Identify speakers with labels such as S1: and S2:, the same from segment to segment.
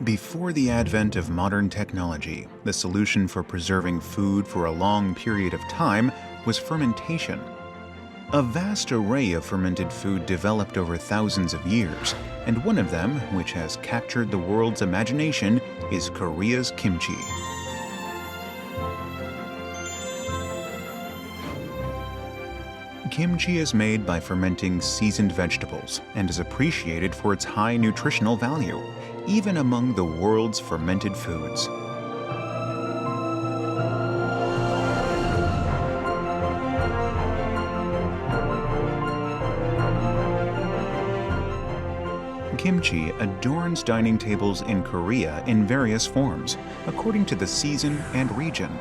S1: Before the advent of modern technology, the solution for preserving food for a long period of time was fermentation. A vast array of fermented food developed over thousands of years, and one of them, which has captured the world's imagination, is Korea's kimchi. Kimchi is made by fermenting seasoned vegetables and is appreciated for its high nutritional value, even among the world's fermented foods. Kimchi adorns dining tables in Korea in various forms, according to the season and region.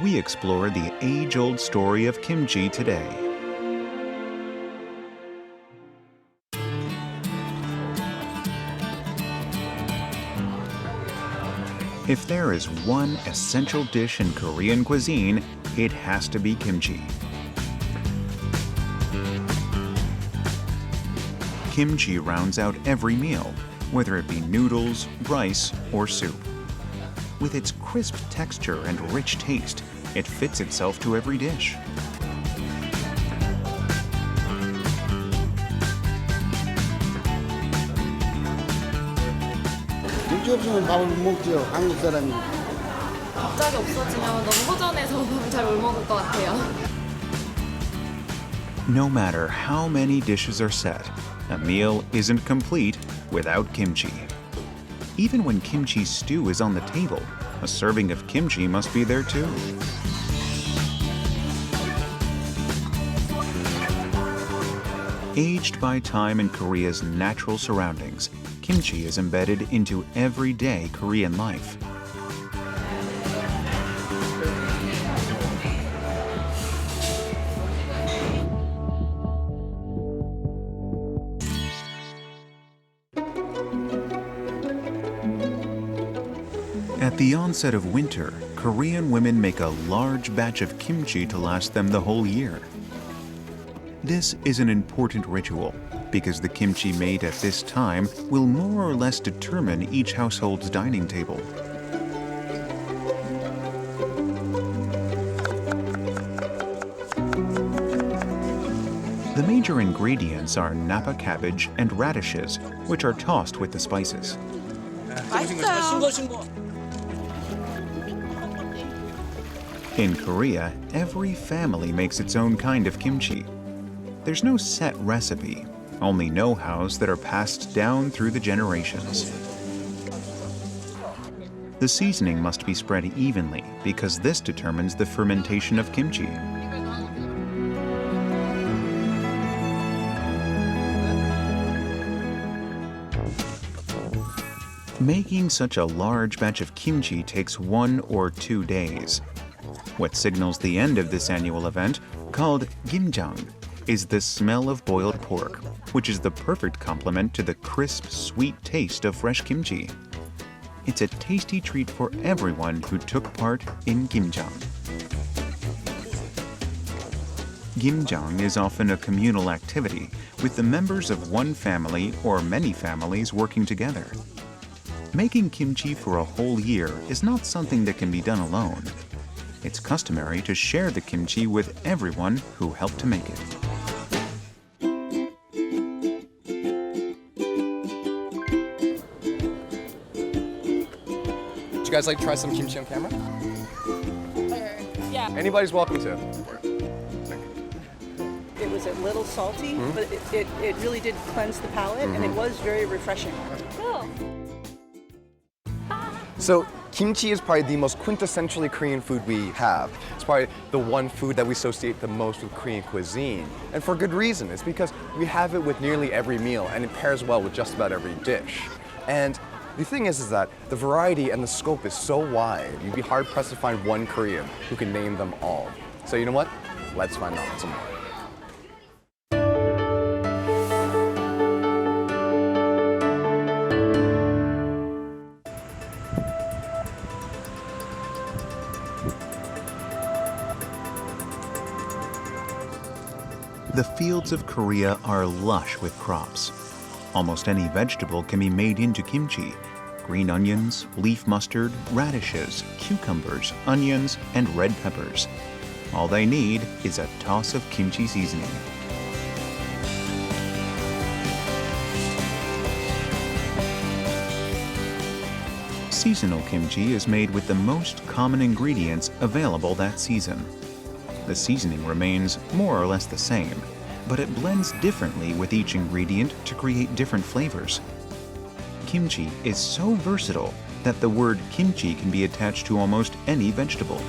S1: We explore the age-old story of kimchi today. If there is one essential dish in Korean cuisine, it has to be kimchi. Kimchi rounds out every meal, whether it be noodles, rice, or soup. With its crisp texture and rich taste, it fits itself to every dish.
S2: 김치 없으면 밥을 못 먹죠. 한국 사람이.
S3: 갑자기 없어지면 너무 허전해서 잘 못 먹을 것 같아요.
S1: No matter how many dishes are set, a meal isn't complete without kimchi. Even when kimchi stew is on the table, a serving of kimchi must be there too. Aged by time in Korea's natural surroundings, kimchi is embedded into everyday Korean life. At the onset of winter, Korean women make a large batch of kimchi to last them the whole year. This is an important ritual because the kimchi made at this time will more or less determine each household's dining table. The major ingredients are napa cabbage and radishes, which are tossed with the spices. In Korea, every family makes its own kind of kimchi. There's no set recipe, only know-hows that are passed down through the generations. The seasoning must be spread evenly because this determines the fermentation of kimchi. Making such a large batch of kimchi takes 1 or 2 days. What signals the end of this annual event, called Gimjang, is the smell of boiled pork, which is the perfect complement to the crisp, sweet taste of fresh kimchi. It's a tasty treat for everyone who took part in Gimjang. Gimjang is often a communal activity, with the members of one family or many families working together. Making kimchi for a whole year is not something that can be done alone. It's customary to share the kimchi with everyone who helped to make it.
S4: Would you guys like to try some kimchi on camera?
S3: Yeah.
S4: Anybody's welcome to.
S5: It was a little salty, but it really did cleanse the palate, and it was very refreshing.
S3: Cool.
S4: So kimchi is probably the most quintessentially Korean food we have. It's probably the one food that we associate the most with Korean cuisine. And for good reason. It's because we have it with nearly every meal, and it pairs well with just about every dish. And the thing is that the variety and the scope is so wide, you'd be hard-pressed to find one Korean who can name them all. So you know what? Let's find out some more.
S1: The fields of Korea are lush with crops. Almost any vegetable can be made into kimchi. Green onions, leaf mustard, radishes, cucumbers, onions, and red peppers. All they need is a toss of kimchi seasoning. Seasonal kimchi is made with the most common ingredients available that season. The seasoning remains more or less the same, but it blends differently with each ingredient to create different flavors. Kimchi is so versatile that the word kimchi can be attached to almost any vegetable.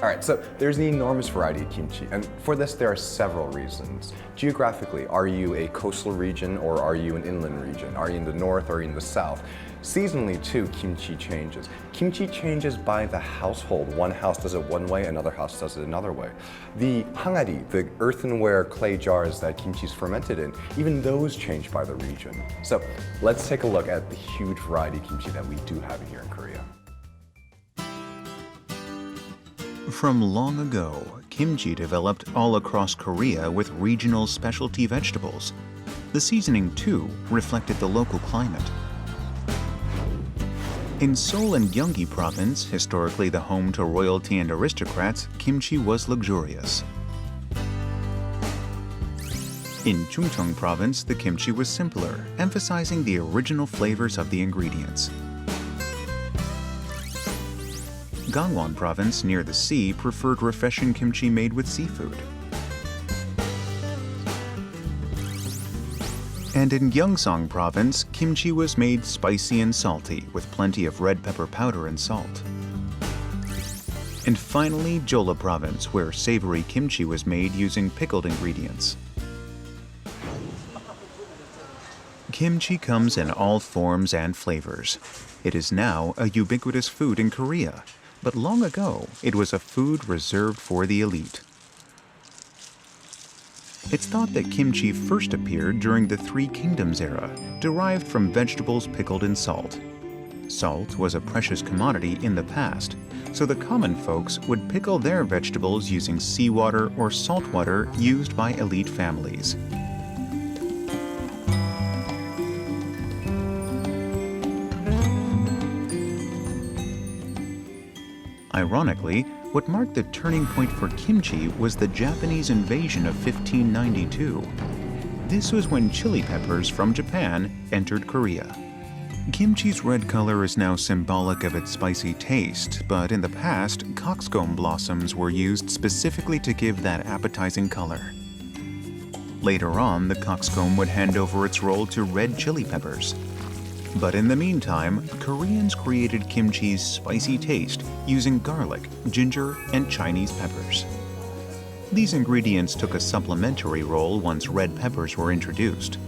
S4: All right, so there's an enormous variety of kimchi, and for this there are several reasons. Geographically, are you a coastal region or are you an inland region? Are you in the north or are you in the south? Seasonally too, kimchi changes. Kimchi changes by the household. One house does it one way, another house does it another way. The hangari, the earthenware clay jars that kimchi is fermented in, even those change by the region. So let's take a look at the huge variety of kimchi that we do have here in Korea.
S1: From long ago, kimchi developed all across Korea with regional specialty vegetables. The seasoning, too, reflected the local climate. In Seoul and Gyeonggi Province, historically the home to royalty and aristocrats, kimchi was luxurious. In Chungcheong Province, the kimchi was simpler, emphasizing the original flavors of the ingredients. Gangwon Province, near the sea, preferred refreshing kimchi made with seafood. And in Gyeongsang Province, kimchi was made spicy and salty, with plenty of red pepper powder and salt. And finally, Jeolla Province, where savory kimchi was made using pickled ingredients. Kimchi comes in all forms and flavors. It is now a ubiquitous food in Korea. But long ago, it was a food reserved for the elite. It's thought that kimchi first appeared during the Three Kingdoms era, derived from vegetables pickled in salt. Salt was a precious commodity in the past, so the common folks would pickle their vegetables using seawater or salt water used by elite families. Ironically, what marked the turning point for kimchi was the Japanese invasion of 1592. This was when chili peppers from Japan entered Korea. Kimchi's red color is now symbolic of its spicy taste, but in the past, coxcomb blossoms were used specifically to give that appetizing color. Later on, the coxcomb would hand over its role to red chili peppers. But in the meantime, Koreans created kimchi's spicy taste using garlic, ginger, and Chinese peppers. These ingredients took a supplementary role once red peppers were introduced.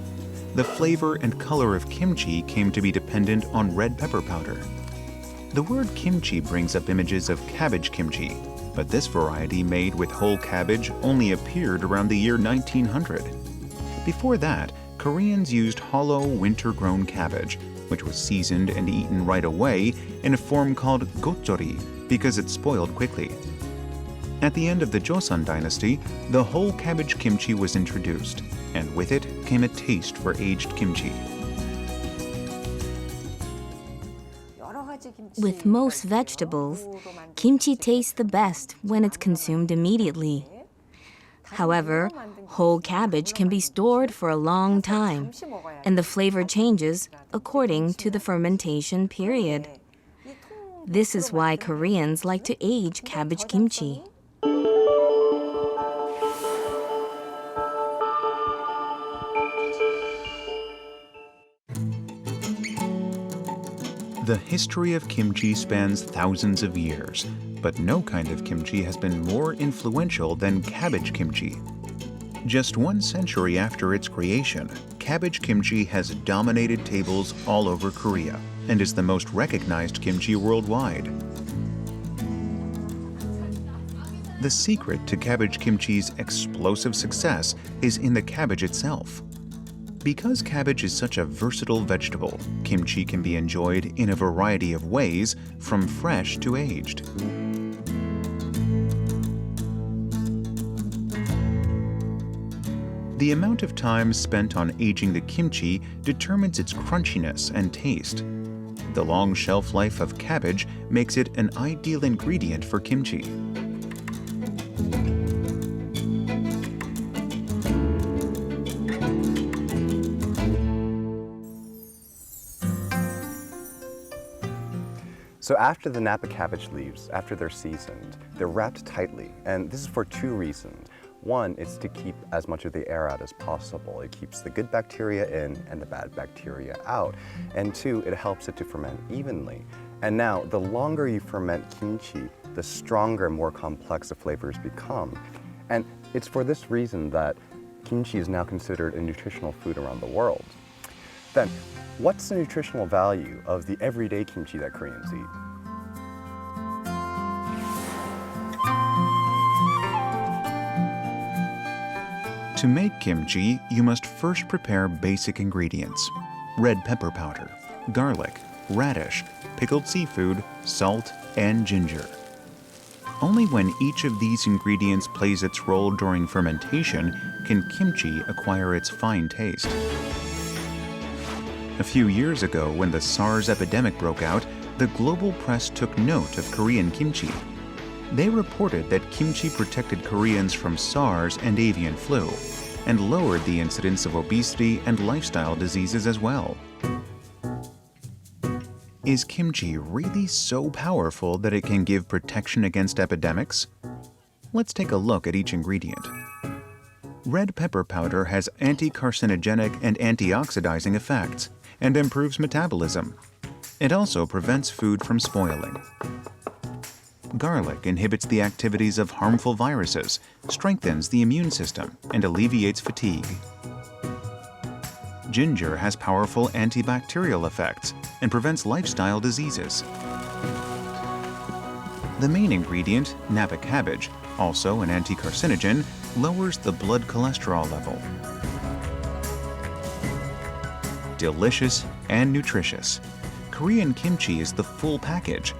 S1: The flavor and color of kimchi came to be dependent on red pepper powder. The word kimchi brings up images of cabbage kimchi, but this variety made with whole cabbage only appeared around the year 1900. Before that, Koreans used hollow, winter-grown cabbage, which was seasoned and eaten right away in a form called gochori because it spoiled quickly. At the end of the Joseon dynasty, the whole cabbage kimchi was introduced, and with it came a taste for aged kimchi.
S6: With most vegetables, kimchi tastes the best when it's consumed immediately. However, whole cabbage can be stored for a long time, and the flavor changes according to the fermentation period. This is why Koreans like to age cabbage kimchi.
S1: The history of kimchi spans thousands of years. But no kind of kimchi has been more influential than cabbage kimchi. Just 1 century after its creation, cabbage kimchi has dominated tables all over Korea and is the most recognized kimchi worldwide. The secret to cabbage kimchi's explosive success is in the cabbage itself. Because cabbage is such a versatile vegetable, kimchi can be enjoyed in a variety of ways, from fresh to aged. The amount of time spent on aging the kimchi determines its crunchiness and taste. The long shelf life of cabbage makes it an ideal ingredient for kimchi.
S4: So after the Napa cabbage leaves, after they're seasoned, they're wrapped tightly, and this is for 2 reasons. One, it's to keep as much of the air out as possible. It keeps the good bacteria in and the bad bacteria out. And 2, it helps it to ferment evenly. And now, the longer you ferment kimchi, the stronger, more complex the flavors become. And it's for this reason that kimchi is now considered a nutritional food around the world. Then, what's the nutritional value of the everyday kimchi that Koreans eat?
S1: To make kimchi, you must first prepare basic ingredients: red pepper powder, garlic, radish, pickled seafood, salt, and ginger. Only when each of these ingredients plays its role during fermentation can kimchi acquire its fine taste. A few years ago, when the SARS epidemic broke out, the global press took note of Korean kimchi. They reported that kimchi protected Koreans from SARS and avian flu, and lowered the incidence of obesity and lifestyle diseases as well. Is kimchi really so powerful that it can give protection against epidemics? Let's take a look at each ingredient. Red pepper powder has anti-carcinogenic and antioxidizing effects and improves metabolism. It also prevents food from spoiling. Garlic inhibits the activities of harmful viruses, strengthens the immune system, and alleviates fatigue. Ginger has powerful antibacterial effects and prevents lifestyle diseases. The main ingredient, Napa cabbage, also an anti-carcinogen, lowers the blood cholesterol level. Delicious and nutritious, Korean kimchi is the full package.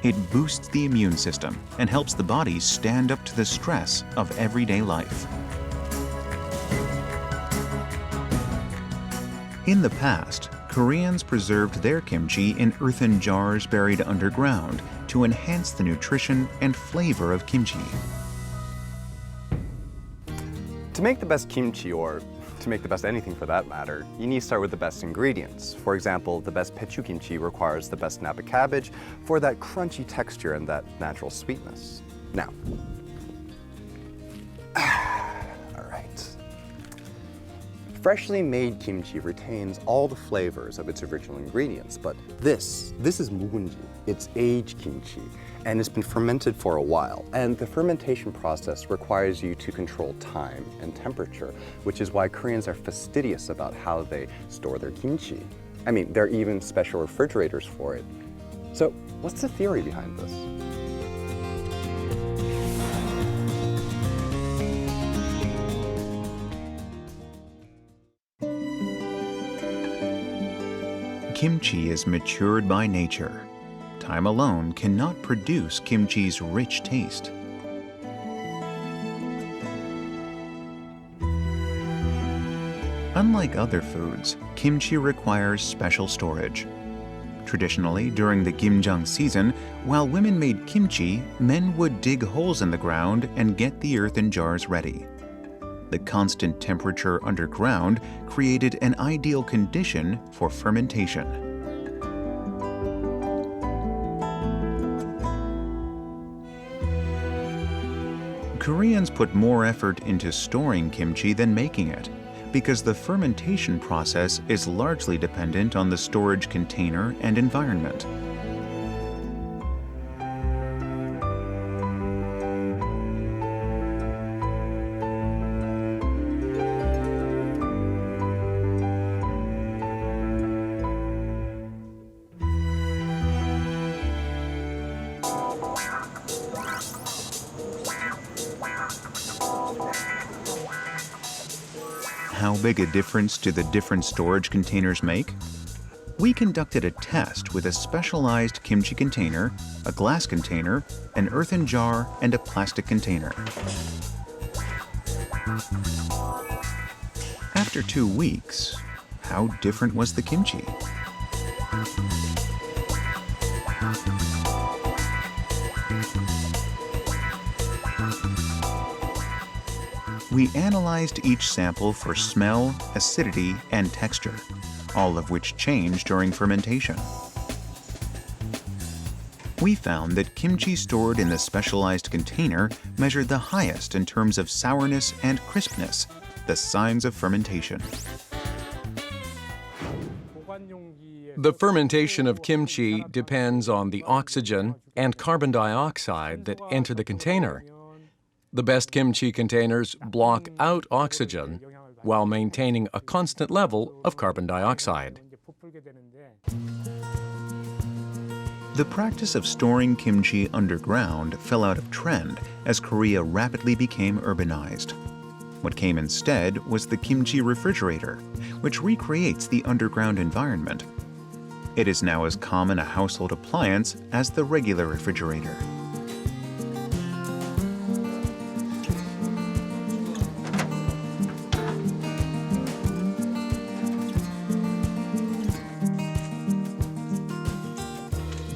S1: It boosts the immune system and helps the body stand up to the stress of everyday life. In the past, Koreans preserved their kimchi in earthen jars buried underground to enhance the nutrition and flavor of kimchi.
S4: To make the best kimchi, or to make the best anything for that matter, you need to start with the best ingredients. For example, the best pechu kimchi requires the best Napa cabbage for that crunchy texture and that natural sweetness. Now, all right. Freshly made kimchi retains all the flavors of its original ingredients, but this is 묵은지. It's aged kimchi, and it's been fermented for a while. And the fermentation process requires you to control time and temperature, which is why Koreans are fastidious about how they store their kimchi. I mean, there are even special refrigerators for it. So, what's the theory behind this?
S1: Kimchi is matured by nature. Time alone cannot produce kimchi's rich taste. Unlike other foods, kimchi requires special storage. Traditionally, during the Gimjang season, while women made kimchi, men would dig holes in the ground and get the earthen jars ready. The constant temperature underground created an ideal condition for fermentation. Koreans put more effort into storing kimchi than making it, because the fermentation process is largely dependent on the storage container and environment. how big a difference do the different storage containers make? We conducted a test with a specialized kimchi container, a glass container, an earthen jar, and a plastic container. After 2 weeks, how different was the kimchi? We analyzed each sample for smell, acidity, and texture, all of which change during fermentation. We found that kimchi stored in the specialized container measured the highest in terms of sourness and crispness, the signs of fermentation.
S7: The fermentation of kimchi depends on the oxygen and carbon dioxide that enter the container. The best kimchi containers block out oxygen while maintaining a constant level of carbon dioxide.
S1: The practice of storing kimchi underground fell out of trend as Korea rapidly became urbanized. What came instead was the kimchi refrigerator, which recreates the underground environment. It is now as common a household appliance as the regular refrigerator.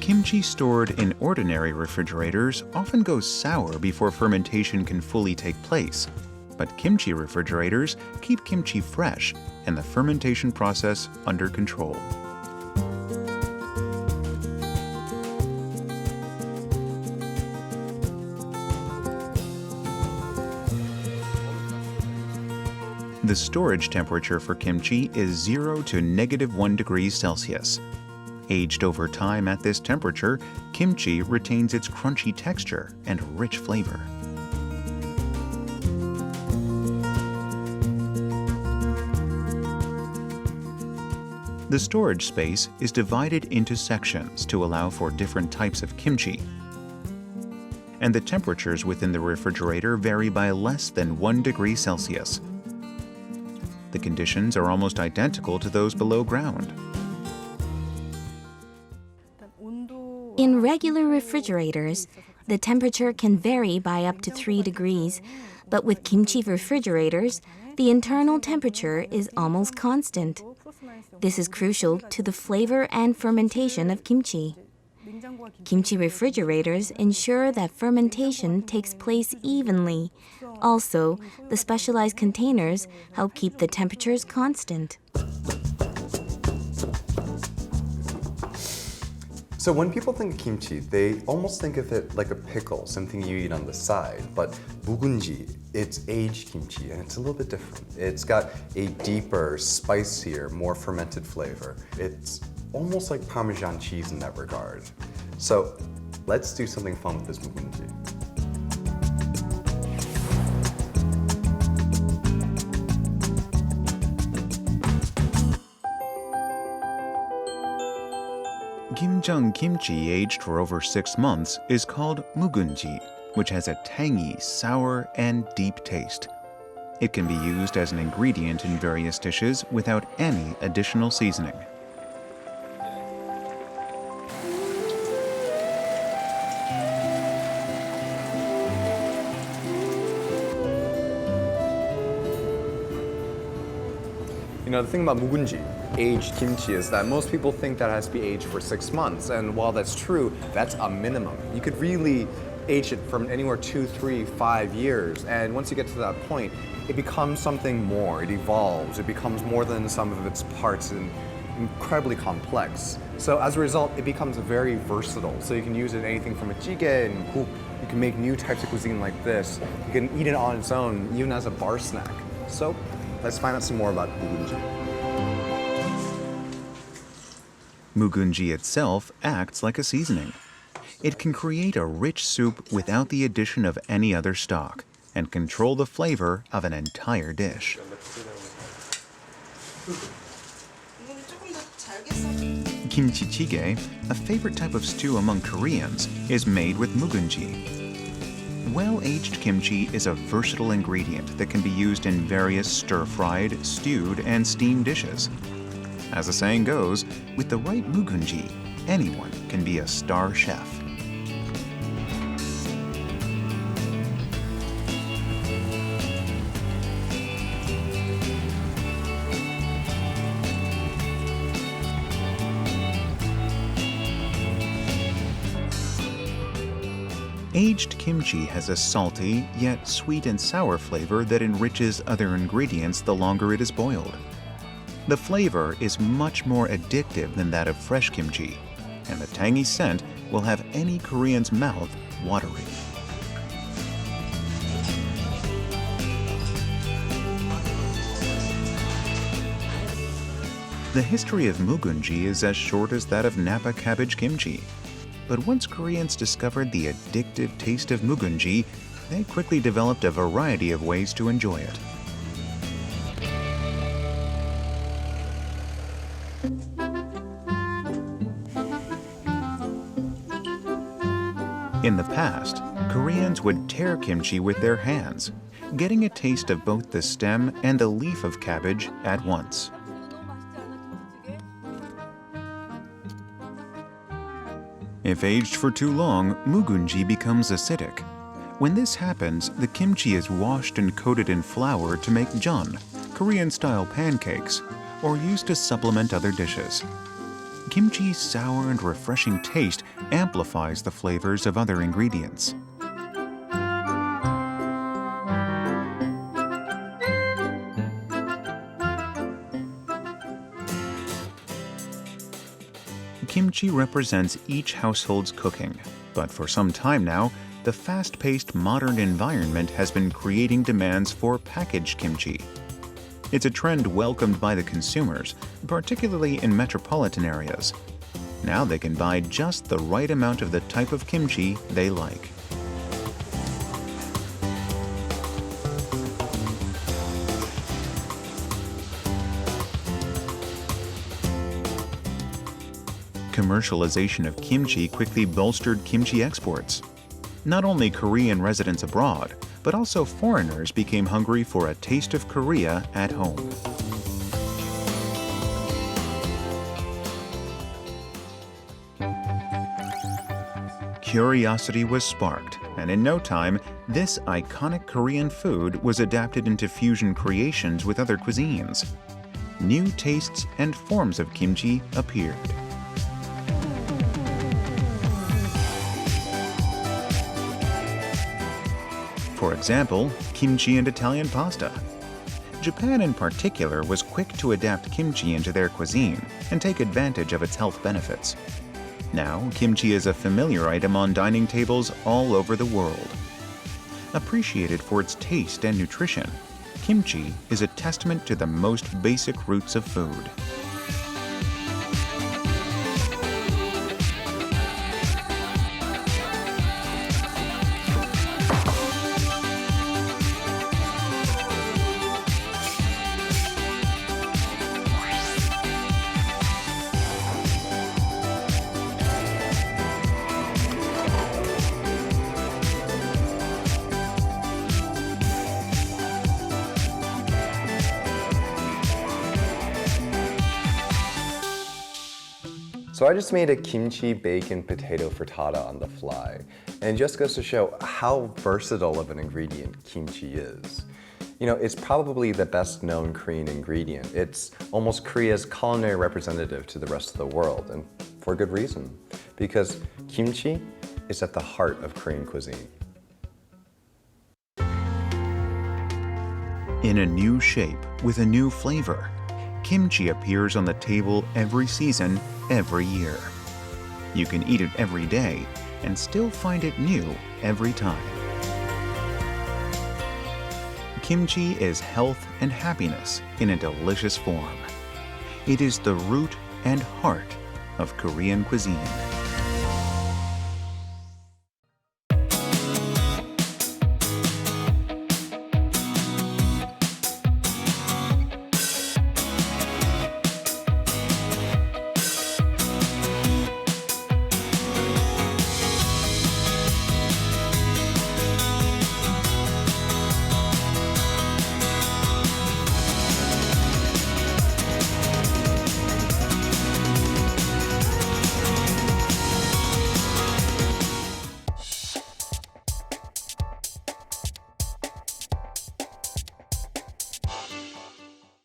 S1: Kimchi stored in ordinary refrigerators often goes sour before fermentation can fully take place, but kimchi refrigerators keep kimchi fresh and the fermentation process under control. The storage temperature for kimchi is 0 to -1 degrees Celsius. Aged over time at this temperature, kimchi retains its crunchy texture and rich flavor. The storage space is divided into sections to allow for different types of kimchi. And the temperatures within the refrigerator vary by less than 1 degree Celsius. The conditions are almost identical to those below ground.
S6: In regular refrigerators, the temperature can vary by up to 3 degrees, but with kimchi refrigerators, the internal temperature is almost constant. This is crucial to the flavor and fermentation of kimchi. Kimchi refrigerators ensure that fermentation takes place evenly. Also, the specialized containers help keep the temperatures constant.
S4: So when people think of kimchi, they almost think of it like a pickle, something you eat on the side. But 묵은지, it's aged kimchi, and it's a little bit different. It's got a deeper, spicier, more fermented flavor. It's almost like Parmesan cheese in that regard. So let's do something fun with this 묵은지.
S1: Gimjang Kimchi aged for over 6 months is called 묵은지, which has a tangy, sour, and deep taste. It can be used as an ingredient in various dishes without any additional seasoning.
S4: You know, the thing about 묵은지, aged kimchi, is that most people think that it has to be aged for 6 months. And while that's true, that's a minimum. You could really age it from anywhere 2, 3, 5 years. And once you get to that point, it becomes something more. It evolves. It becomes more than the sum of its parts and incredibly complex. So as a result, it becomes very versatile. So you can use it in anything from a jjigae and guk. You can make new types of cuisine like this. You can eat it on its own, even as a bar snack. So let's find out some more about 묵은지.
S1: 묵은지 itself acts like a seasoning. It can create a rich soup without the addition of any other stock and control the flavor of an entire dish. Kimchi jjigae, a favorite type of stew among Koreans, is made with 묵은지. Well-aged kimchi is a versatile ingredient that can be used in various stir-fried, stewed, and steamed dishes. As the saying goes, with the right 묵은지, anyone can be a star chef. Aged kimchi has a salty, yet sweet and sour flavor that enriches other ingredients the longer it is boiled. The flavor is much more addictive than that of fresh kimchi, and the tangy scent will have any Korean's mouth watering. The history of 묵은지 is as short as that of Napa cabbage kimchi. But once Koreans discovered the addictive taste of 묵은지, they quickly developed a variety of ways to enjoy it. In the past, Koreans would tear kimchi with their hands, getting a taste of both the stem and the leaf of cabbage at once. If aged for too long, 묵은지 becomes acidic. When this happens, the kimchi is washed and coated in flour to make jeon, Korean-style pancakes, or used to supplement other dishes. Kimchi's sour and refreshing taste amplifies the flavors of other ingredients. Kimchi represents each household's cooking, but for some time now, the fast-paced modern environment has been creating demands for packaged kimchi. It's a trend welcomed by the consumers, particularly in metropolitan areas. Now they can buy just the right amount of the type of kimchi they like. Commercialization of kimchi quickly bolstered kimchi exports. Not only Korean residents abroad, but also foreigners became hungry for a taste of Korea at home. Curiosity was sparked, and in no time, this iconic Korean food was adapted into fusion creations with other cuisines. New tastes and forms of kimchi appeared. For example, kimchi and Italian pasta. Japan in particular was quick to adapt kimchi into their cuisine and take advantage of its health benefits. Now, kimchi is a familiar item on dining tables all over the world. Appreciated for its taste and nutrition, kimchi is a testament to the most basic roots of food.
S4: So I just made a kimchi bacon potato frittata on the fly. And it just goes to show how versatile of an ingredient kimchi is. You know, it's probably the best known Korean ingredient. It's almost Korea's culinary representative to the rest of the world, and for good reason. Because kimchi is at the heart of Korean cuisine.
S1: In a new shape, with a new flavor, kimchi appears on the table every season, every year. You can eat it every day and still find it new every time. Kimchi is health and happiness in a delicious form. It is the root and heart of Korean cuisine.